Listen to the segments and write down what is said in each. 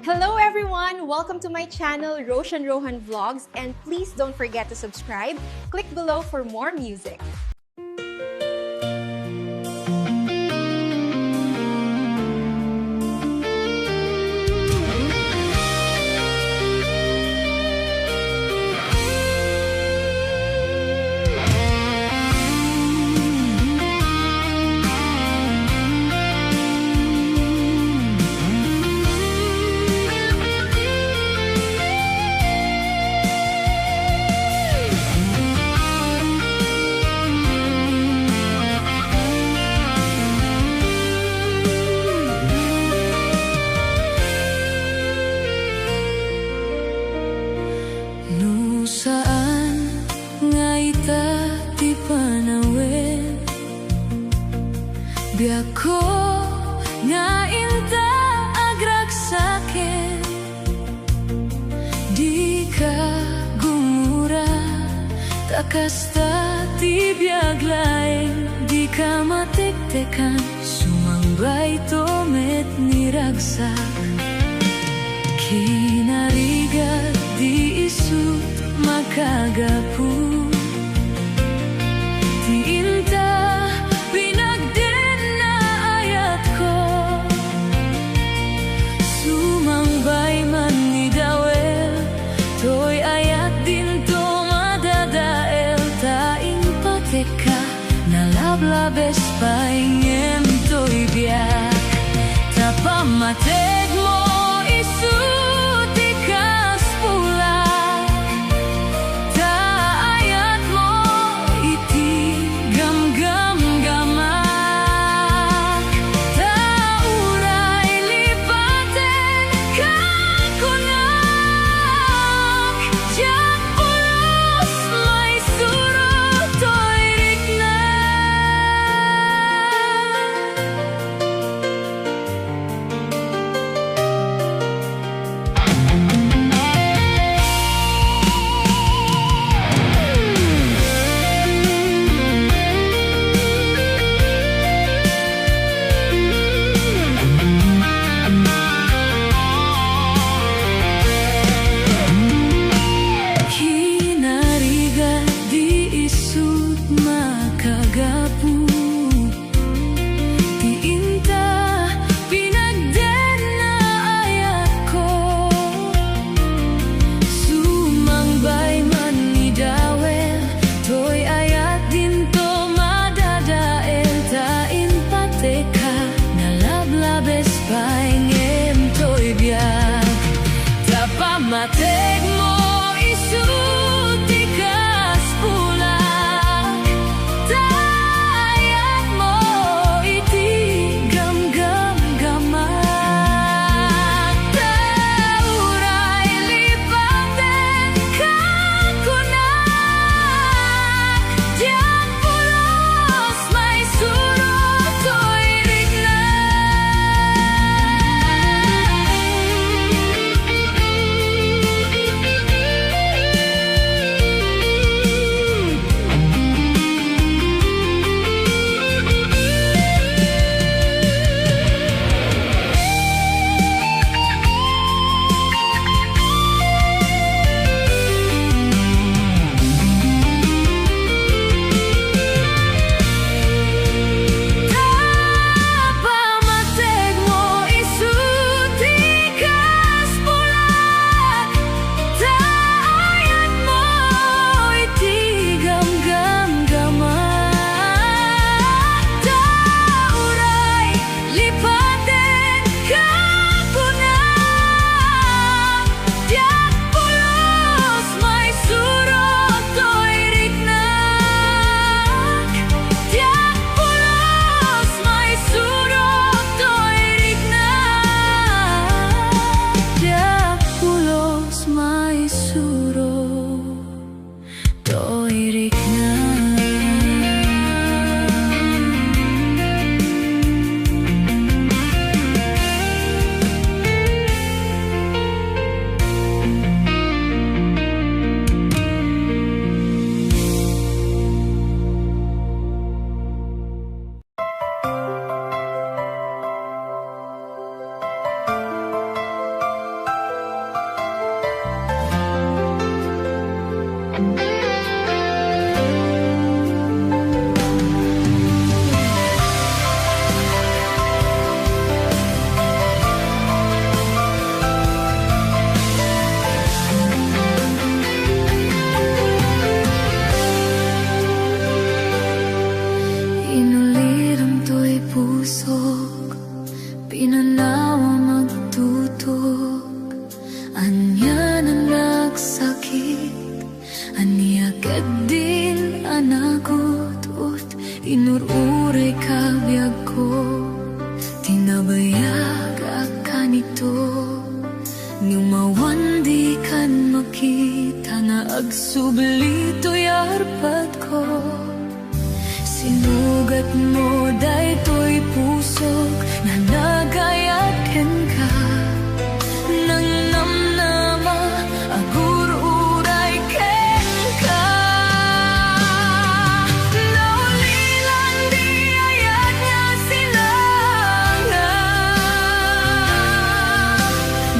Hello everyone! Welcome to my channel, Roshan Rohan Vlogs, and please don't forget to subscribe. Click below for more music. Saan nga ita ti panawin biako nga inta agragsaken di ka gumura takasta ti biaglaeng di ka matiktekan sumangbay tomet ni ragsak kinarigat di isu makagapu ti inta pinagden na ayat ko sumangbay man ni dawel to'y ayat din to madadael taing pateka nalablabes paingem to'y biyak tapamateg mo isu anya na nagsakit, anya din anagot ut inururay kabiyag ko, tinabayag akan ito. Ngumawan di kan makita na agsublito'y arpat ko. Sinugat mo daytoy pusok na nagayaken ka. Nang namnama agur-uray ken ka. Naulilan di ayat nga sinanga.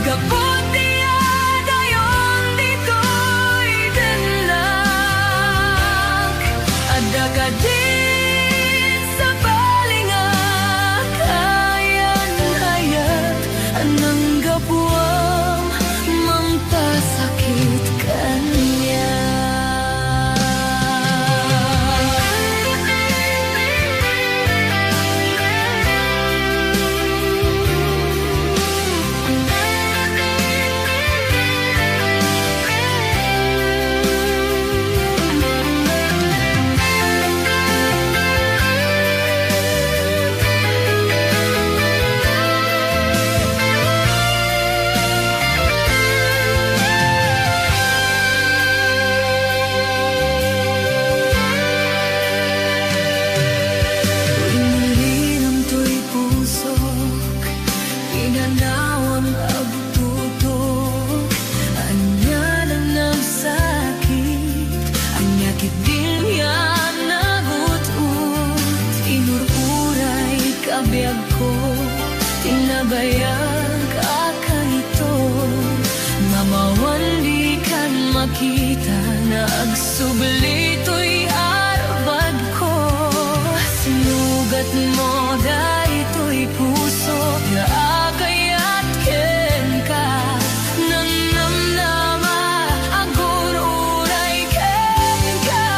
Gapot di adayon dito'y denlak. Ada ka din sa balinga kayan hayat. Anang gabuang mampasakit kanya. Inilinam to'y pusok, pinanawang agtutok. Anya lang nagsakit, anya din yan nagutot. Inururay kabiyag ko, tinabayag akan ito. Mamawan di kan makita na agsublito'y arbad ko. Sinugat mo daytoy puso na agayat ken ka. Nang namnama agur-uray ken ka.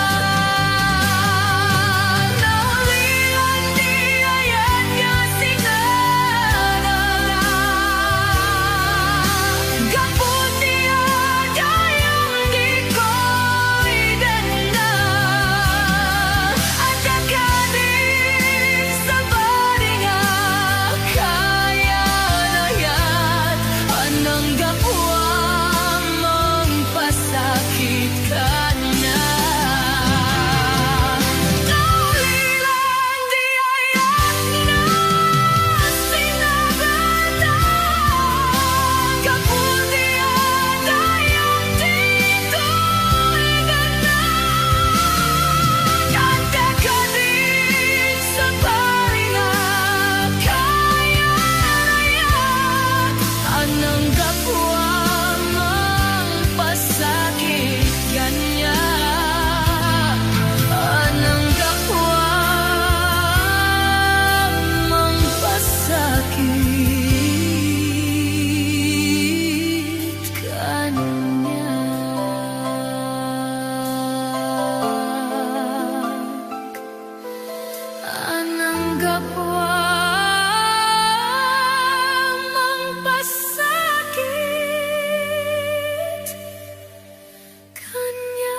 Naulilan di ayat nga sinagala. Gapot di adayong di ko'y denda. Ada ka din sa balinga kayan ayat. Anang gapuang mampasakit kanya. Naulilan di ayat na sinagala. Gapot di adayong di ko'y denda. Ada ka din sa balinga kayan ayat. Anang gapuang mampasakit kanya. Anang gapuang mampasakit kanya. Anang gapuang mampasakit kanya.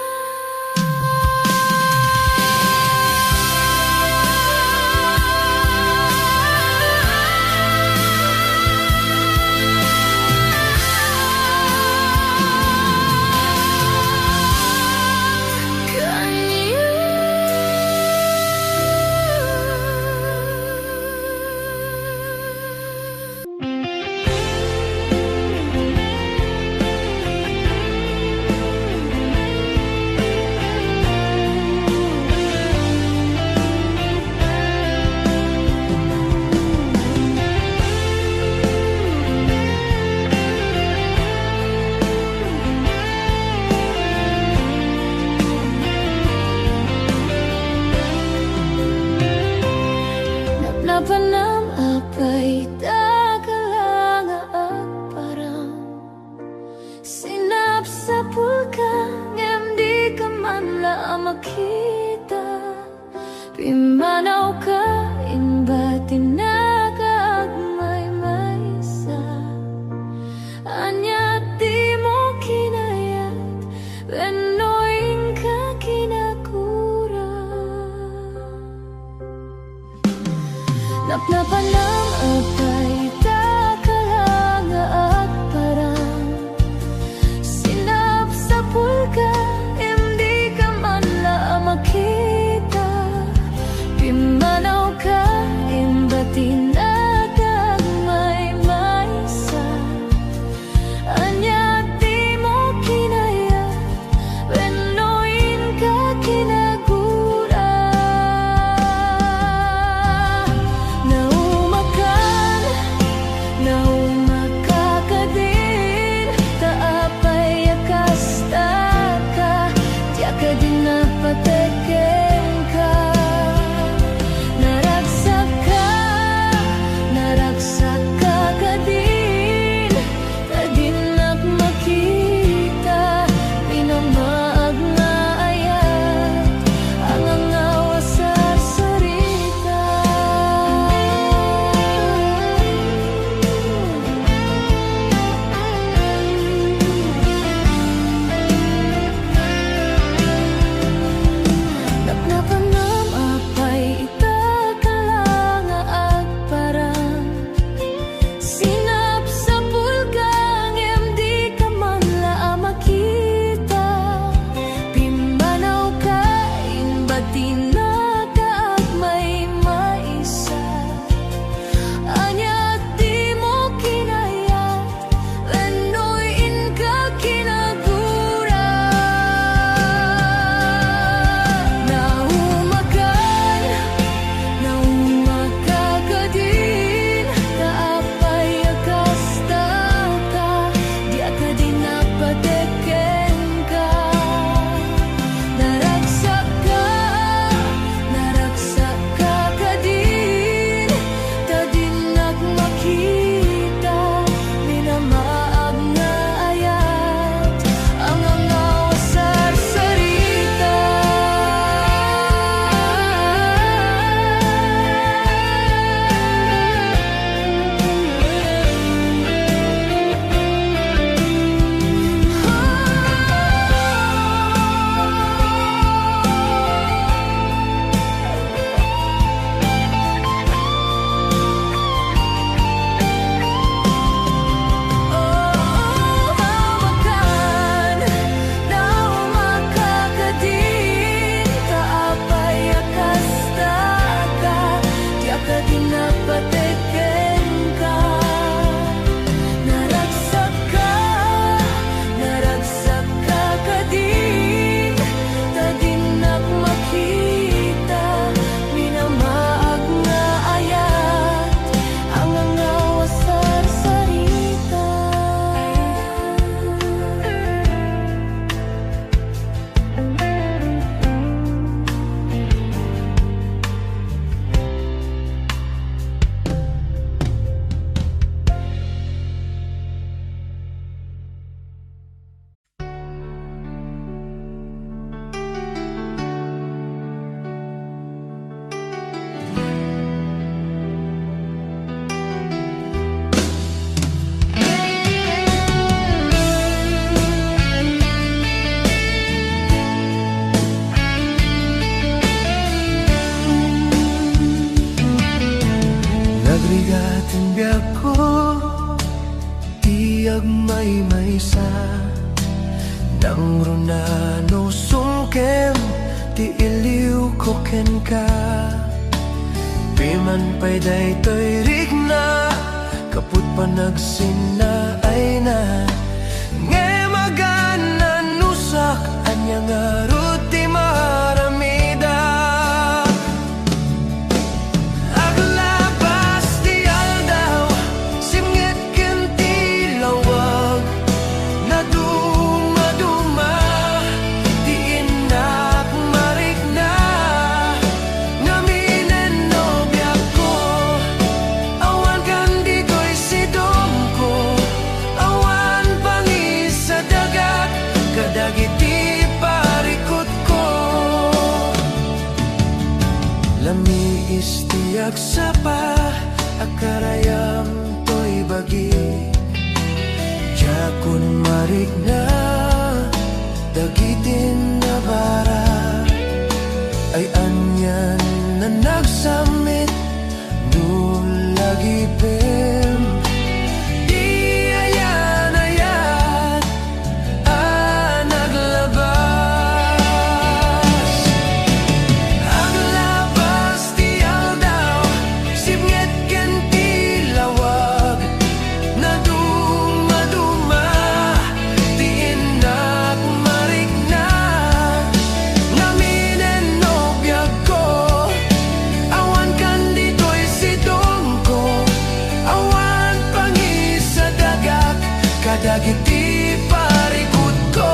Napanam apay tagalanga at parang sinapsapul ka ngem di ka man la makita. Pimanaw ka inba tinagagmay maysa. Anya di Napanam apay takalanga at parang sinap sa pulga, hindi ka man la makita. Pimanaw ka, imbatin na may maisa. Anya di mo kinaya, wenoin ka kinagura. Naumakan, naumakakadin, taapay akasta ka, tiyak ka din napateken ka. Naragsak ka kadin, kadinak makita, pinamaag na ayat, ang angawa sa sarita. Napnapanam apay itakalanga at parang sinap sa pulgang, di ka man la makita. Pimbanaw ka, imbatin na ka at may maisa. Anya di mo kinaya, wenoin ka kinagura. Naumakan, naumakakadin, taapay akasta ka, di ka din napateken ka. Naragsak ka kadin, tadinak makita, minamaag na ayat, ang angaw sa sarita. Naumakan, naumakakadin, taapay akasta ka, tiyak ka din napateken ka. Naragsak ka kadin, tadinak makita, minamaag na ayat, ang angawa sa sarita. Nagrigatin biyak ko, tiyag may maysa, nang runano sungkem, ti iliw ko ken ka. Piman pa'y daytoy rigna, kaput pa nagsina ay na, nge maganan nusak, anya nga ruti maramida. Aglabas ti aldaw, simngit ken ti lawag, na duma-duma, ti inak marigna. Ngaminen no biyak ko, awan kan di ko'y sidong ko, awan pangis sa dagat, kadagiti parikot ko. Lamiis tiyak sapa, akarayam to'y bagi, jakun marigna, dagitin na bara, ay anyan na nagsamit, nula kadagiti parikot ko.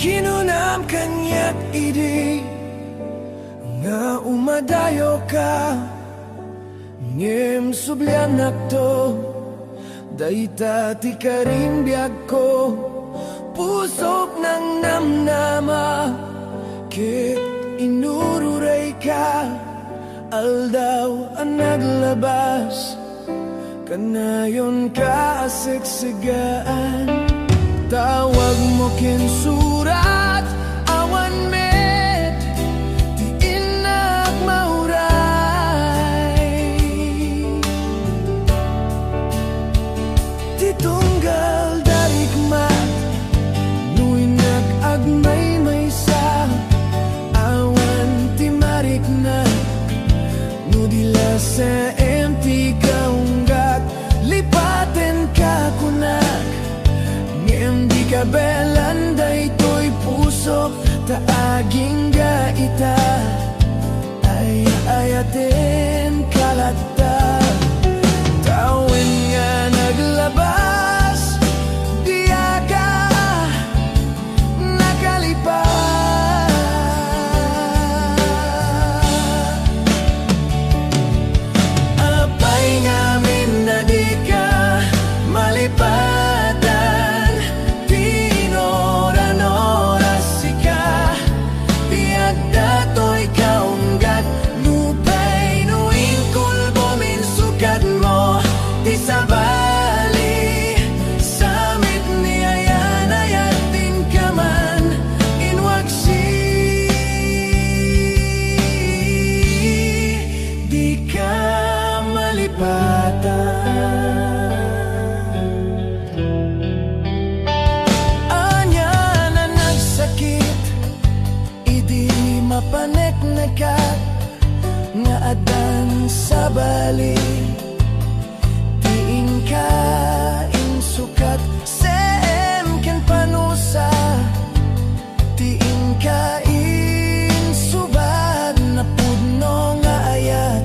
Kinunam kanyak idi nga umadayo ka ngem sublyanak to dayta ti karimbiag ko pusok ng namnama kit inururay ka aldaw ang naglabas kanayon ka asiksigaan. Tawag mo kinsurat awan met di inak mauray di tunggal darikmat nuy nag-agmay may sa awan ti marik na nudila sa empty kaunggat lipaten ka kunak di kabelan daytoy pusok taaging gaita ay ayaten kalata tawin nga naglabas diya ka nakalipas apay ngamin na di ka malipad panek nekat nga adan sa bali tiing ka insukat sem ken panusa tiing ka insubad na pudno nga ayat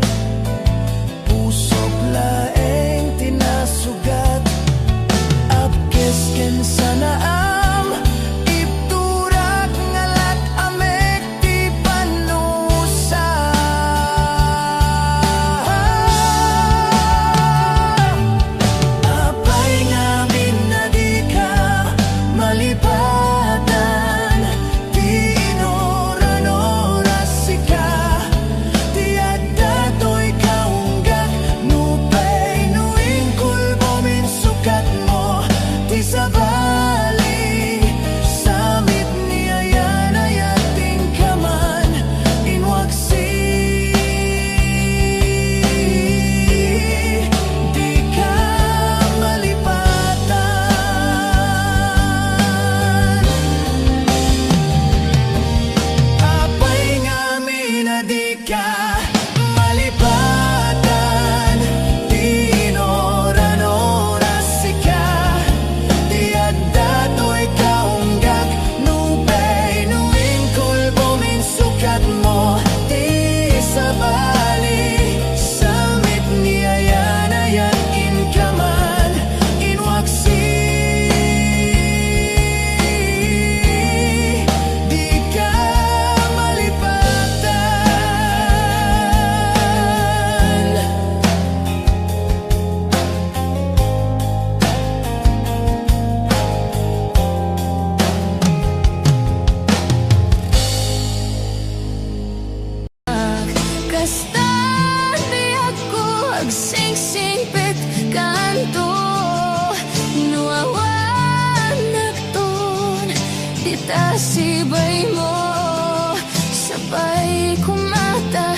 pusok laeng tinasugat apkes ken sana Basta di ako agsingsingpit kanto nuawanak ton dita sibay mo sabay kumata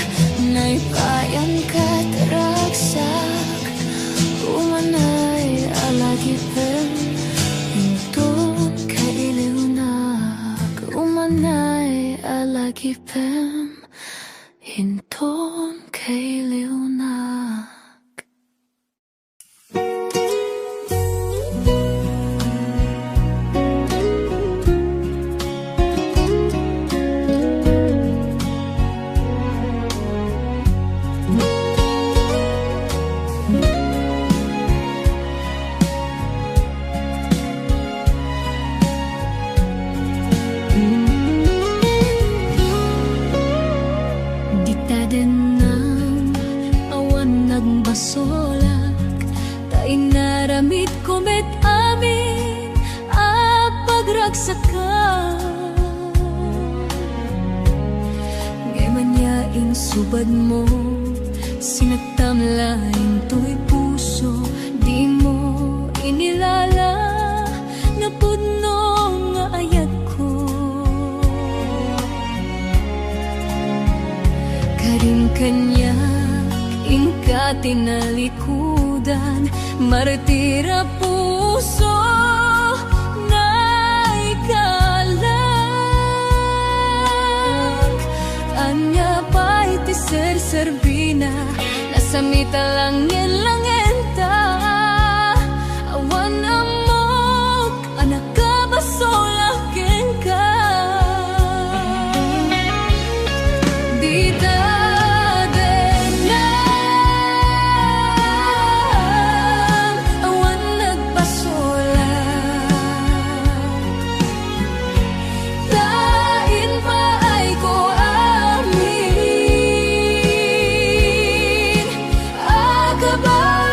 naipayan ka taragsak umanay alagipan inton kailiunak umanay alagipan inton kailiunak. Solak tay naramit komet amin a pagragsakan ngayon yaing subad mo sinagtamlain to'y puso di mo inilala na pudno nga ayat ko karing kanya ingka tinalikudan martira puso na ikalag anya pa iti ser-serbina nasamita langin langenta awan amok anak ka basolakin ka dita Goodbye.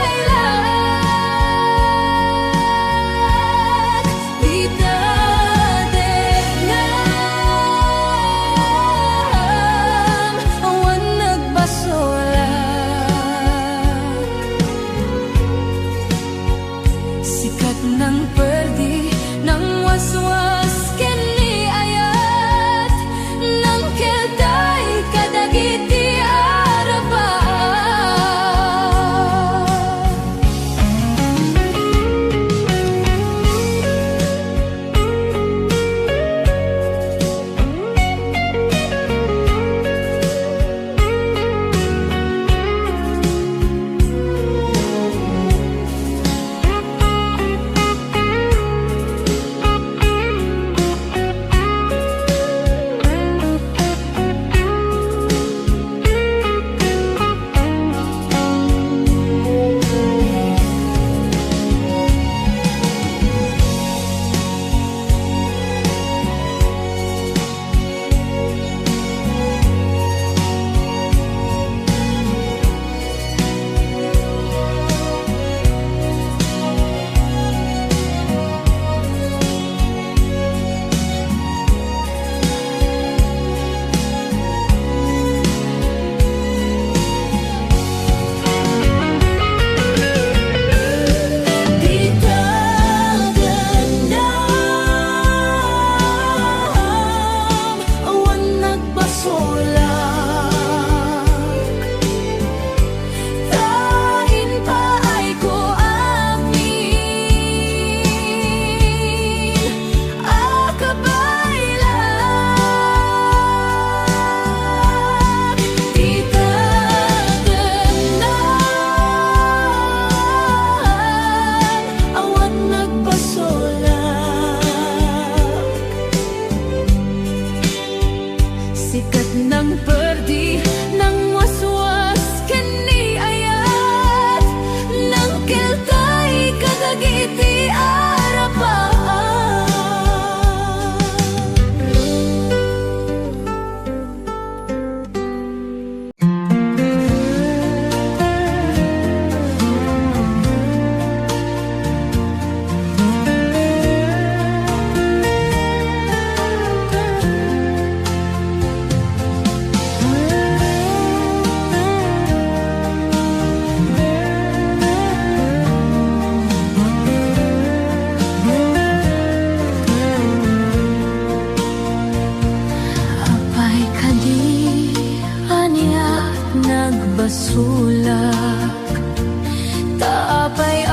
nagbasulak. Taapay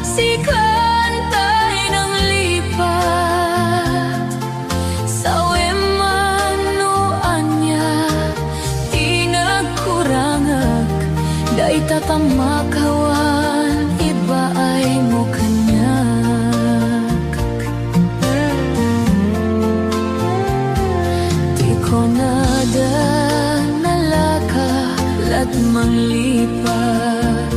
si kantay ng lipat. Sa wemanuan niya, di nagkurangak. Da'y tatamakawan, iba ay mo kanyak. Di ko nada nalakalat manglipat.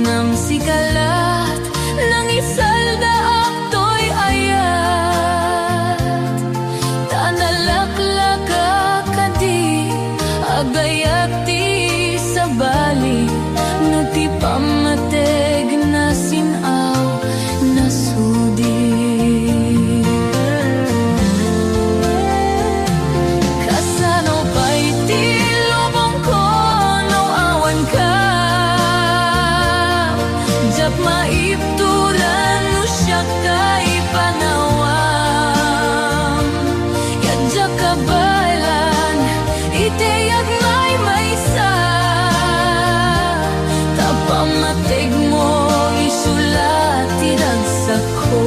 Nang sikalat ng isalda akto'y ayat. Tanalaklaka kadi agayat ti sa bali. No ti pamateg na sinaw na sudi. Kasano pa'y ti lubong ko no awan ka. Jap maipturan no siya kay panawam. Yadja kabalan iteyag maysa. Tapamatig mo isulat tinagsak ko.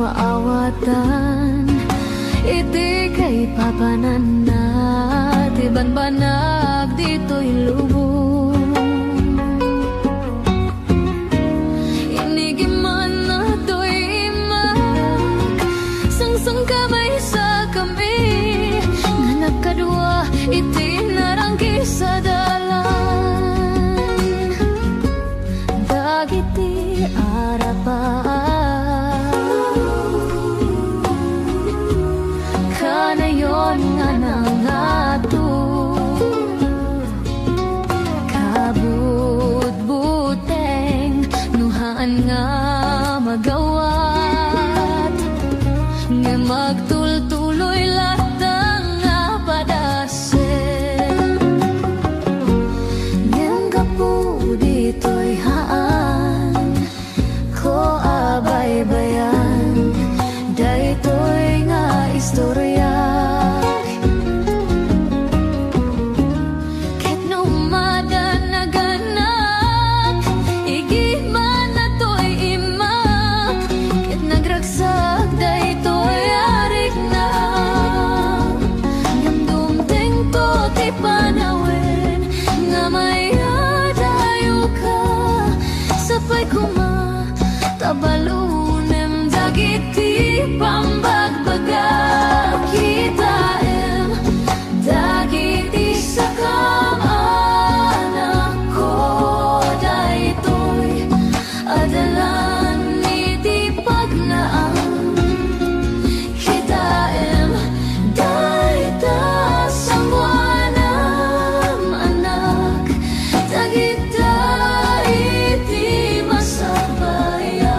Maawatan iti kay papananat iban banag dito'y lubong inigiman na to'y imak sang kamay sa kami nga nagkadua iti narangki sa dalan dagiti arapan kanayon nga nangato kabut-buteng nuhaan nga magawat nga magtultuloy latang nga padasen ngem gapu dito'y haan ko abay-bayan daytoy nga istorya ket no madanaganap igiman na to'y imak ket nagragsak daytoy arik na ngem dumteng to ti panawen nga mayadayo ka sapay kuma tabalunem dagiti pambagbaga kita dagiti sakam anak ko daytoy adalan iti pagnaam kita dayta sangwanam anak dagita iti masabayan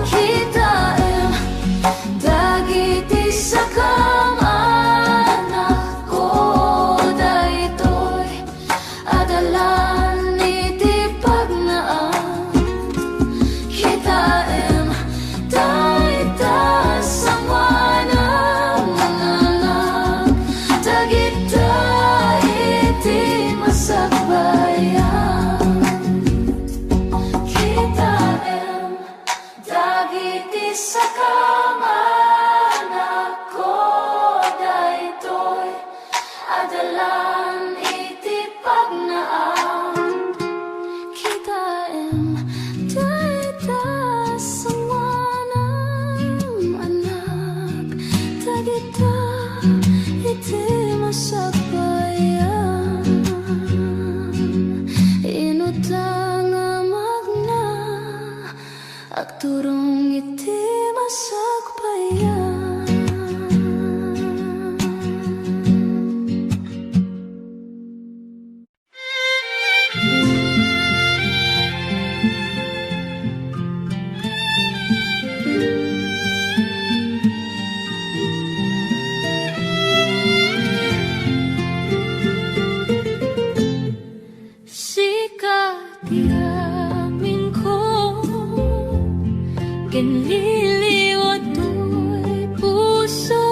kita dagiti sakam anak ko daytoy adalan iti pagnaam kita dayta sangwanam anak dagita iti masakbayan kita dagiti sakam anak ko daytoy adalan iti pagnaam kita dayta sangwanam anak dagita iti masakbayan inutang magna agturong iti masakbayan sikat yamin ko kinliliwat to'y puso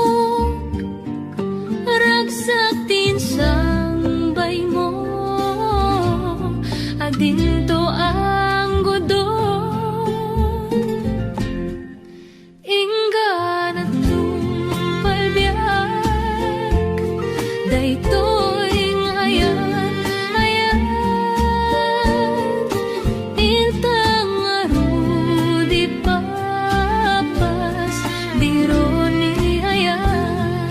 ragsak tinsang bay mo adinto ang godon inggan at tumpalbiyak daytoy ngayan ayan intang arudi papas biro ni ayan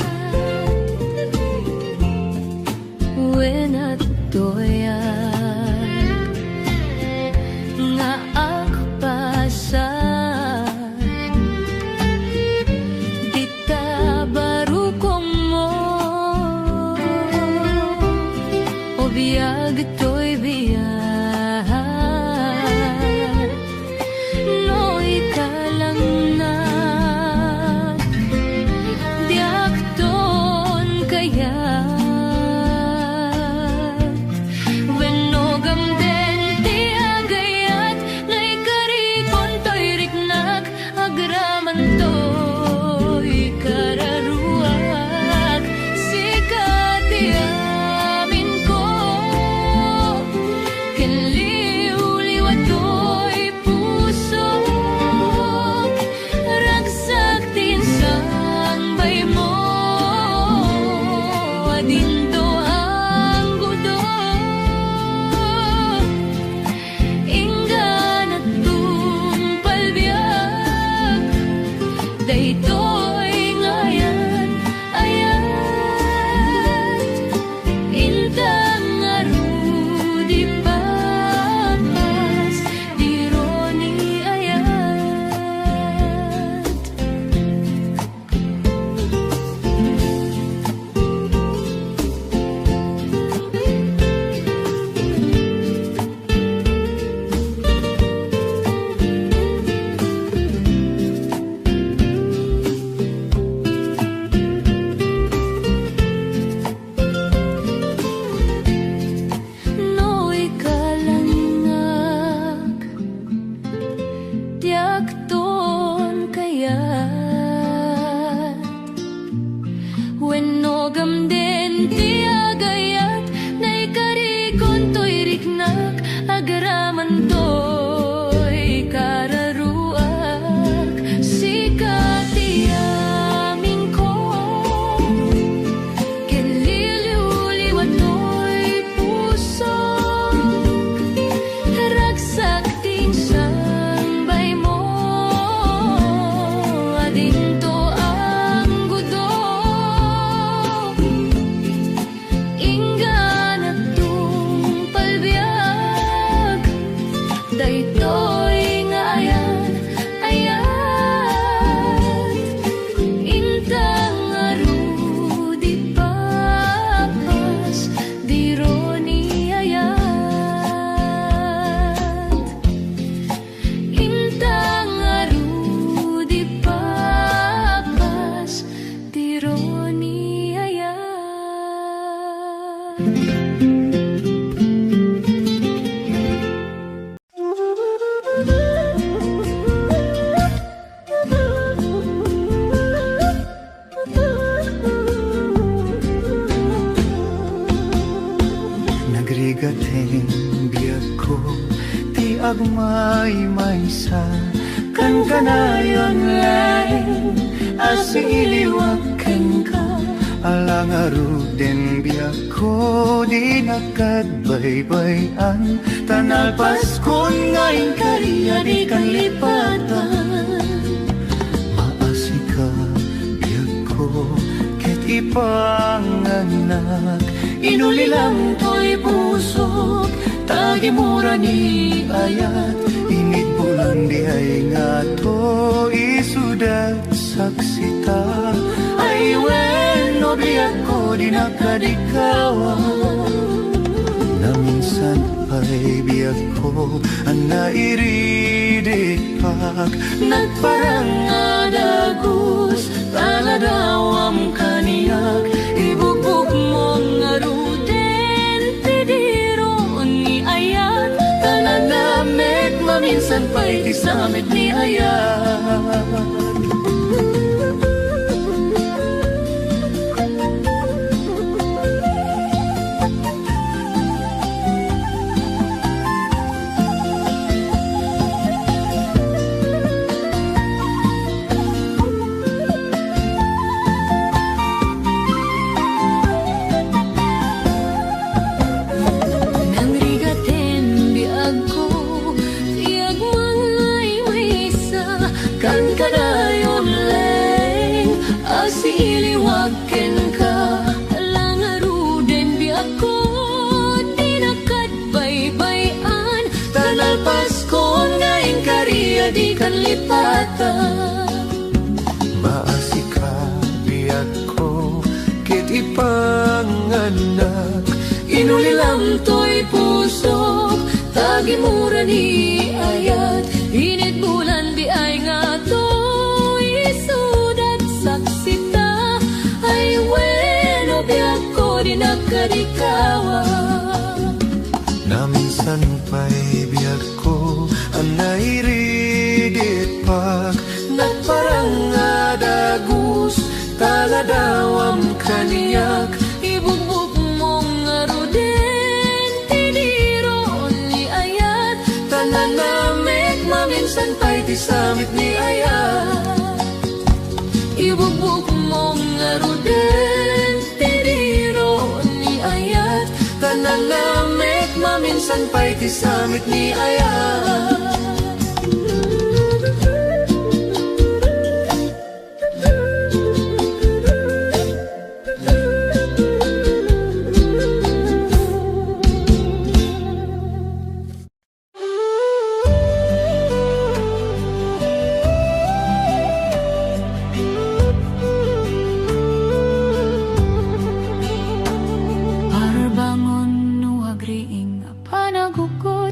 when at doyan nga agpasan dita barukong mo o biyag to'y biyag no ikalang na diak to adinto ang gudo. Inggan at palbiyak, daytoy ngayan ayat. Intang arudi papas, dironi ayat. No'y kalangak, tiyak ton kayat. Wenno gamden tiagayat, na'y karikon to'y riknak, agaraman to'y kararuak. Sikat iyaming ko, kinliliw-liwat to'y puso. Ragsak ting sambay mo, adinto ang gudo. Inggan at palbiyak, daytoy ngayan ayat. Intang arudi papas, dironi ayat. Intang arudi papas, dironi ayat. Nagrigating biyak ko, ti agmay maysa, kan kanayon lain, asi iliwakan ka. Alang aruden biyak ko, di nakadbaybayan, tanal paskon ngayon kariya di kan lipatan. Maasika biyak ko, ket ipanganak, inulilang to'y pusok, tagimura ni ayat. Init bulan di ay nga to, isudat saksita. Ay wen, biyak ko di nakadikawan. Na minsan pa'y biyak ko, ang nairidik pag nagparang adagus, taladawam kaniyak. Ibugbog mong aruden, tidiro ni ayat. Tananamek, maminsan pa'y tisamit ni ayat. Nangrigaten biag ko, tiag mangay maysa, kan kadayon leng, asiliwaken ka. Alang aruden biag ko, di nakadbaybayan, tanal paskon ngayon kariya di kan lipatan. Maasika biyak ko, ket ipanganak, Inulilang to'y puso, tagimura ni ayat. Init bulan di ay nga to'y sudat saksita. Ay weno biyak ko di nakadikawa. na minsan pa'y biyak ko, ang nairidit pag nagparang adagus, taladawam kaniyak. Ibugbog mong aruden, tidiro ni ayat. Tananamek, maminsan pa'y tisamit ni ayat. Ibugbog mong aruden, tidiro pa'y ti samit ni Aya.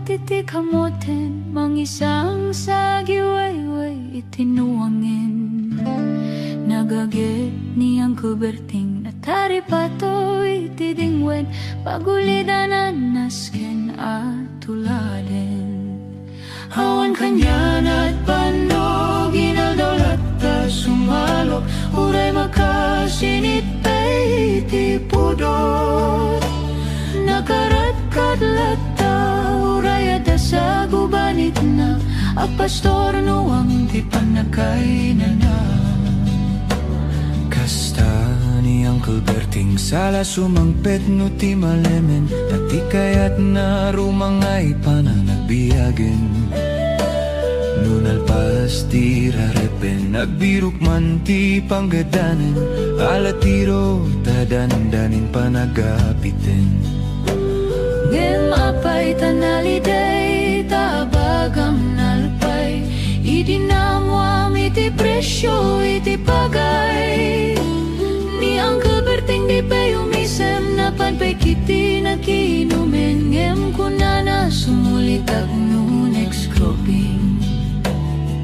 Iti kamoten, mangisang sagiwayway itinuangin. Nagage niyang kuberting natari pato iti dingwen, pagulidanan nasken at tuladen. Awan kanyan at panog, inaldolat ta sumalok, uray makasinit pa'y iti pudot. Nakarat-kadlat sa gubanit na at pastor nuwang di panakay na na. Kasta ni Uncle Berting sala sumangpet no ti malemen, at di kayat na rumangay pananagbiyagen. Nunalpas ti rarepen, nagbirok man ti panggadanen, alatiro tadandanin panagapiten. Ngem apay tanaliday, tabagam nalpay, idinamwam iti presyo iti pagay. Ni Uncle Berting di pa'y umisem, napanpay kiti nakinumen, ngem kunana sumulitag no next cropping.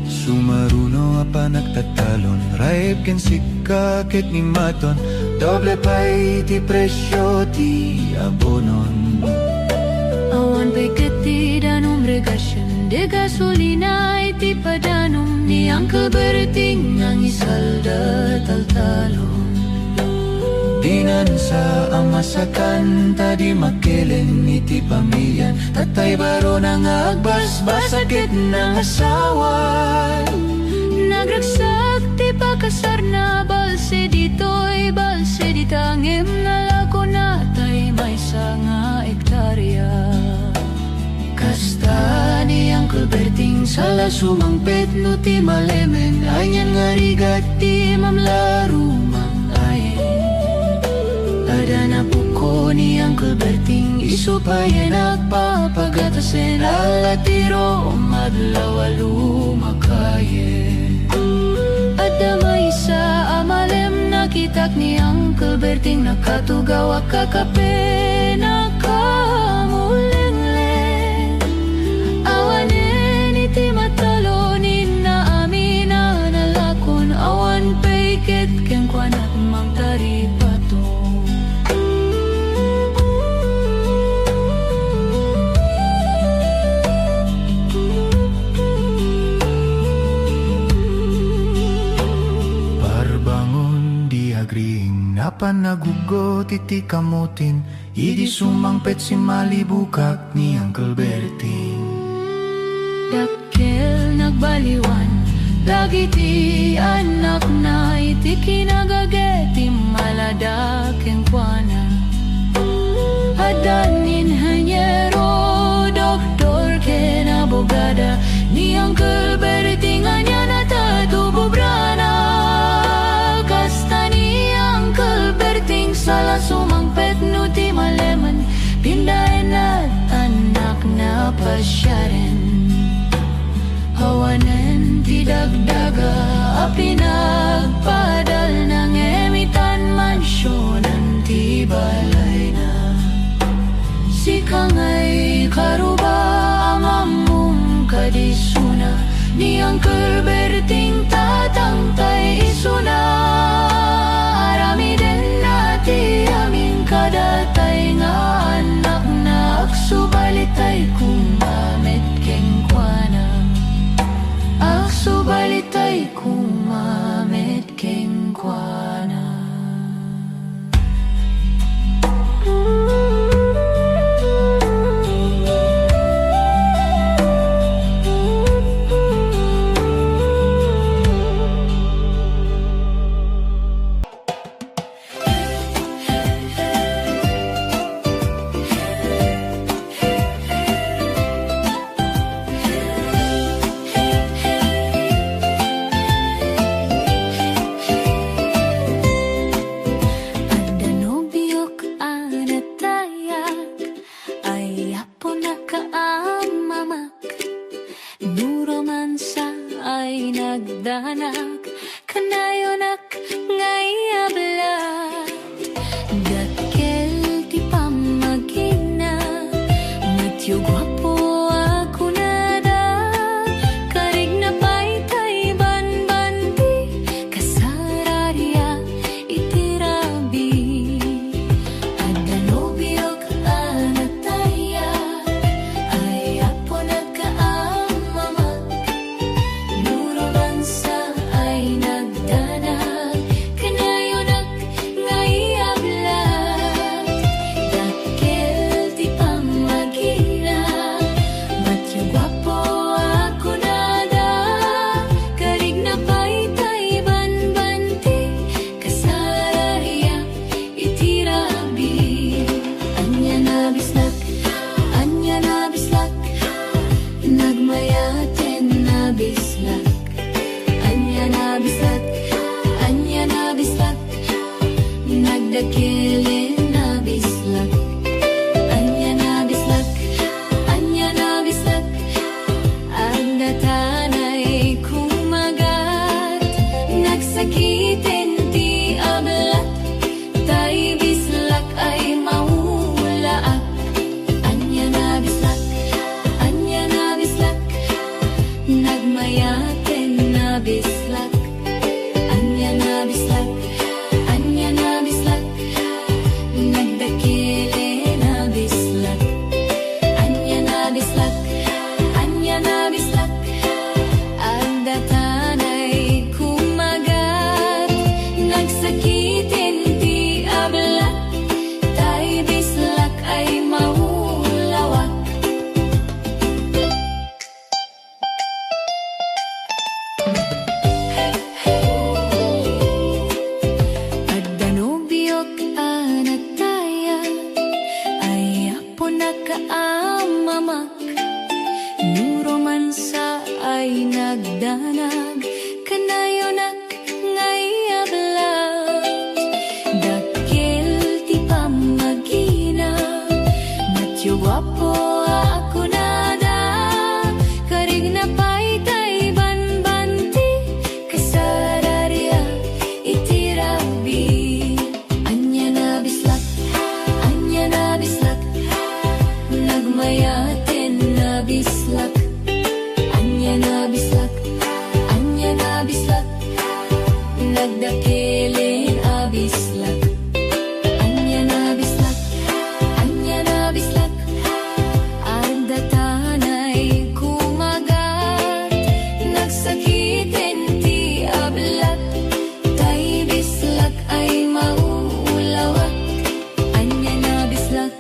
Sumaruno apa nagtatalon, raib ken sikakit ni maton, doble pa'y ti presyo ti abonon. Awan pa'y katidanong regasyon, de gasolina iti padanong, ni Uncle Berting ang isalda taltalon. Dinan sa amasakan, tadi makelen iti pamilyan, tatay baro nang agbasbas sakit ng asawan. Nagragsak ti pakasar na balse dito'y balse ditangem, nalako na tay may sanga ektarya. Kasta ni Uncle Berting sala sumangpet no ti malemen, anyan nga rigat ti mamlarumang ayen. Ada na puko ni Uncle Berting, iso pa yan nagpapagatasen, alatiro madlaw lumakayen. Ada may isa amalem, nakitak ni Uncle Berting, nakatugaw kakape nakamulengleng. Awanen iti matalonin na amin na nalakon, awan paiket ken kwanak mang taripato. Napan nagugot iti kamutin, idi sumangpet si malibukak ni Uncle Berting. Dakkel nagbaliwan, lagi ti anak na iti kinagageti maladak ang kwana. Adanin hanyero, doktor ken abogada, ni Uncle Berting anya na tatububrana. Kasta ni Uncle Berting sala sumangpet no ti maleman, pindahin at anak na pasyaren. Hawanen ti dagdaga, pinagpadal ng emitan mansyonan ti balay na. Si kangay karuba amamum kadisuna, ni Uncle Berting tatangtay isuna. Arami din nati aming kadatay nga anak na aksubalitay kumamit keng kwana. Aksubalitay kumamit keng kwana. dakkel ti pamagina, matyo gwapo ako nada, karig na paytay banbanti, kasararya itirabi, adda nobiyok anataya, ay apo nagkaamama, nuromansa ay nagdanag, kanayonak ngayablat, dakkel ti pamagina, matyo gwapo ako nada, karig na paytay banbanti, kasararya itirabi, anya na bislak, nagmayaten na bislak, anya na bislak, nagdakilin na bislak, anya na bislak, agda tanay kumagat, nagsakitin ti ablat, tay bislak ay mahulaak, anya na bislak, nagmayaten na bislak, anya na bislak, nagdakili na bislak, anya na bislak, agda tanay kumagat, nagsakitin ti ablat, tay bislak ay mahulawak. Agdanobiyok anataya, ay apo nakaamamak, nuromansa ay nagdanag, kanayonak ngayablat, dakkel ti pamagina, matyo gwapo ako nada, karig na paytay banbanti, kasararya itirabi, anya na bislak, nagmayaten na bislak, anya na bislak, nagdakilin a bislak, anya na bislak, agda tanay kumagat, nagsakitin ti ablat, tay bislak ay mahulawak, anya na bislak,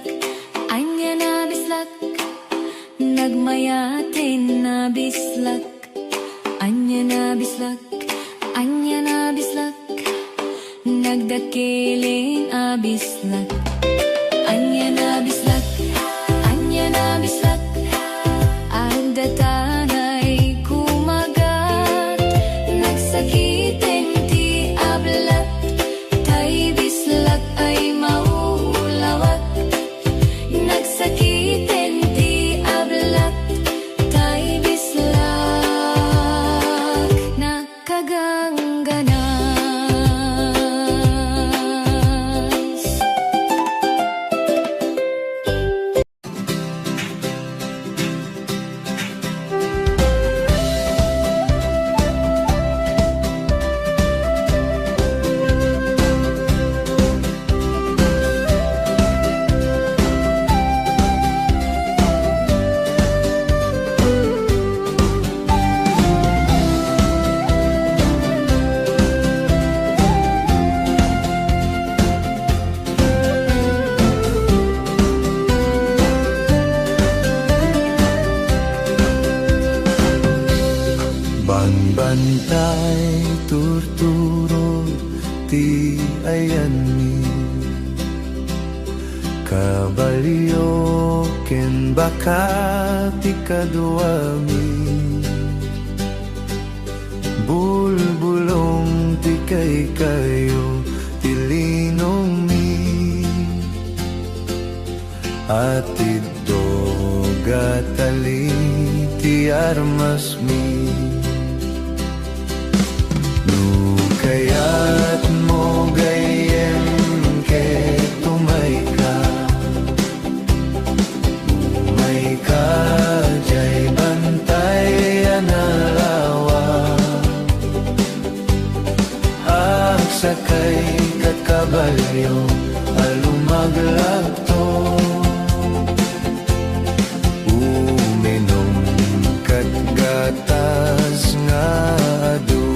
nagmayaten na bislak, anya na bislak, nagdakilin a bislak, anya na bislak, agda tanay kumagat, nagsakitin ti ablat, tay bislak ay mahulawak, nagsakitin ti ablat, tay bislak nakagangganas. Banbantay turturot ti ayani, kabalyo ken baka ti kaduami, bulbulong ti kay kayo ti linong mi, at gatali ti armas mi. No kaya't mo gayem keto maglagto. Uminom kat gatas nga adu.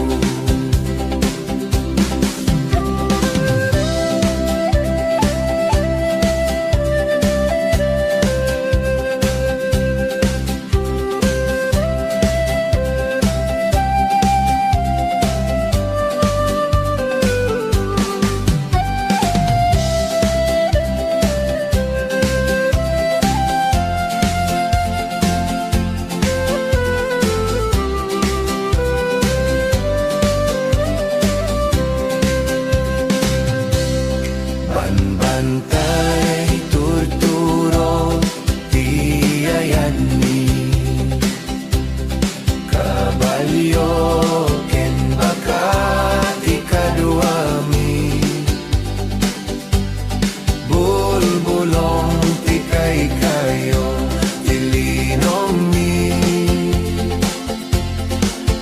Banbantay, turturo, tiyayani, kabalyo, ken bakati kaduami, bulbulong tikay kayo, tilinomi,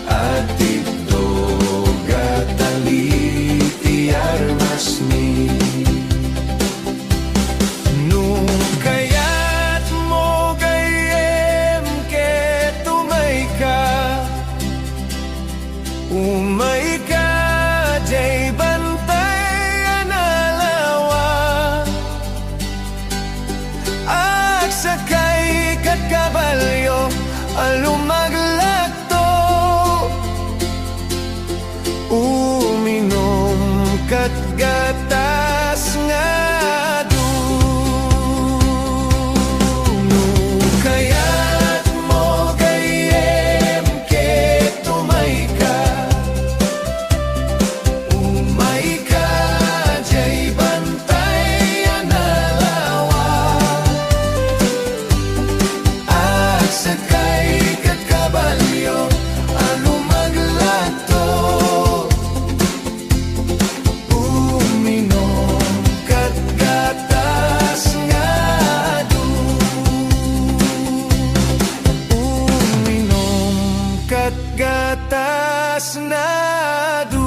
at ito gatali tiarmasmi. Umay ka, jay bantay analawa. Ak sakay kat kabalyo, alumaglagto. Uminom kat gatas nga adu. Kaya't mo gayem ket umay ka. Sakay kat kabalyo, alumaglagto. Uminom kat gatas nga adu. Uminom kat gatas na adu.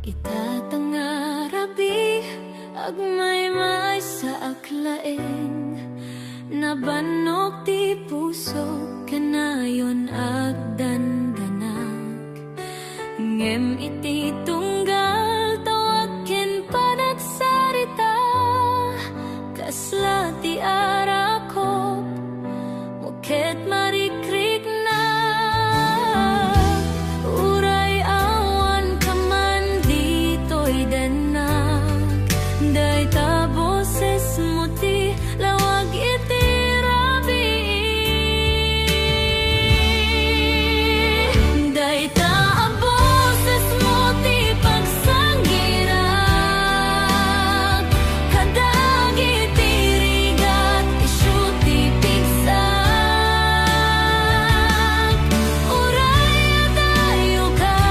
Itatangarabi agmay may sa aklain, nabanok ti puso kanayon agdandanak. Ngem iti tunggal tawag ken panagsarita, kasla ti arakop moket marikrik na. Uray awan kaman dito'y danak, day ta boses mo ti lawag iti rabi. Day ta boses mo ti pagsangirag, kadag iti rigat isu ti pigsak. Uray adayo ka,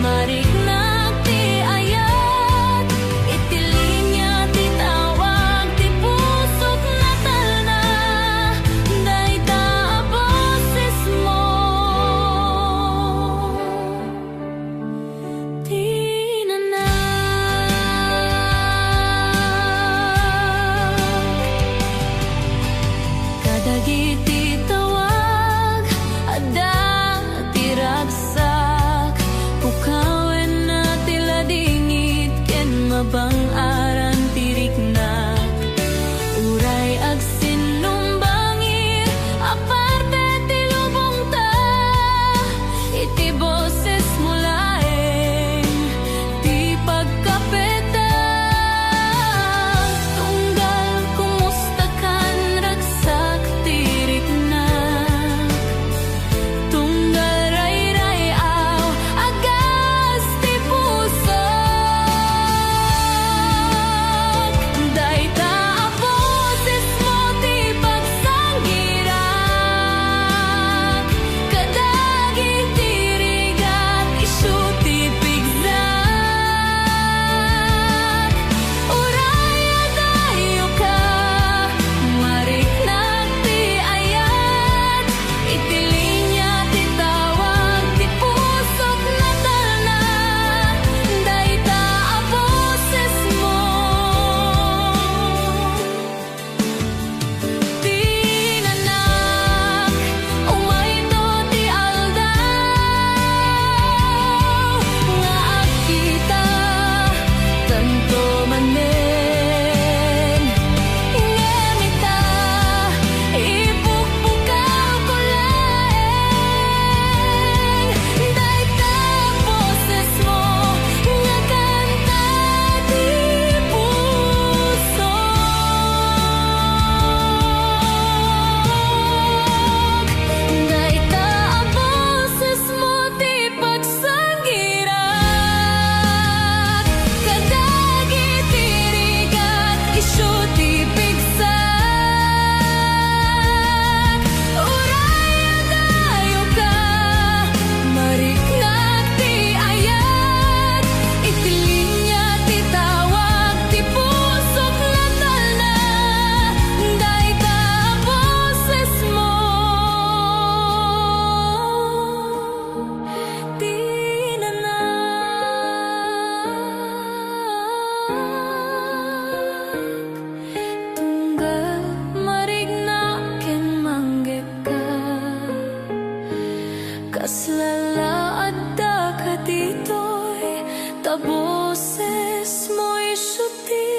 mariknak ti ayat, iti linya ti tawag ti pusok na talna. Day ta boses mo kadagiti tawag adda ti ragsak, pukawen na ti ladingit ken mabang-aran ti riknak. Uray agsinumbangir aparte ti lubong ta, iti boses mo laeng ti pagkapeta. Tunggal kumusta kan ragsak ti riknak, tunggal ray-rayaw agas ti puso. suti